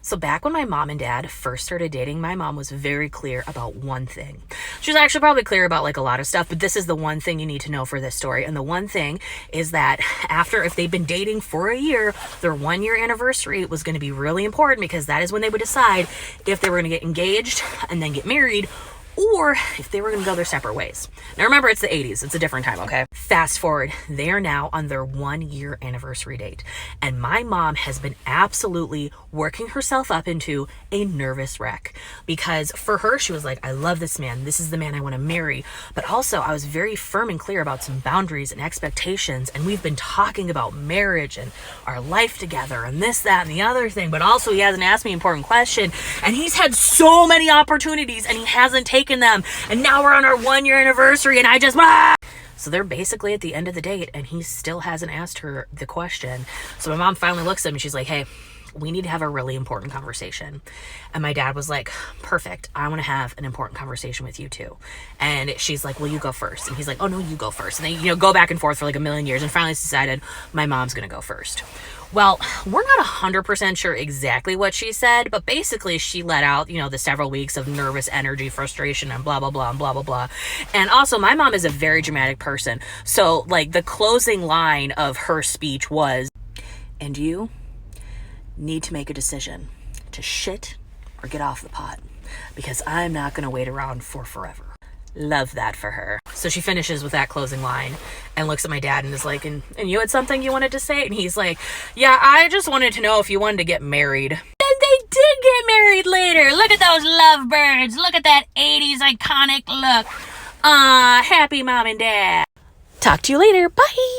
So back when my mom and dad first started dating, my mom was very clear about one thing. She was actually probably clear about like a lot of stuff, but this is the one thing you need to know for this story. And the one thing is that if they've been dating for a year, their 1 year anniversary was going to be really important, because that is when they would decide if they were going to get engaged and then get married, or if they were going to go their separate ways. Now remember, it's the 80s. It's a different time, okay? Fast forward, they are now on their 1 year anniversary date. And my mom has been absolutely working herself up into a nervous wreck. Because for her, she was like, I love this man. This is the man I want to marry. But also, I was very firm and clear about some boundaries and expectations. And we've been talking about marriage and our life together and this, that, and the other thing. But also, he hasn't asked me an important question. And he's had so many opportunities and he hasn't taken them, and now we're on our 1 year anniversary and I just So they're basically at the end of the date and he still hasn't asked her the question. So my mom finally looks at him and she's like, hey, we need to have a really important conversation. And my dad was like, perfect, I want to have an important conversation with you too. And she's like, well, you go first. And he's like, oh no, you go first. And they go back and forth for like a million years, and finally decided my mom's gonna go first. Well, we're not 100% sure exactly what she said, but basically she let out, the several weeks of nervous energy, frustration, and blah, blah, blah, and blah, blah, blah. And also, my mom is a very dramatic person. So, like, the closing line of her speech was, and you need to make a decision to shit or get off the pot, because I'm not going to wait around for forever. Love that for her. So she finishes with that closing line and looks at my dad and is like, and you had something you wanted to say? And he's like, yeah, I just wanted to know if you wanted to get married. Then they did get married later. Look at those lovebirds. Look at that 80s iconic look. Happy mom and dad. Talk to you later. Bye.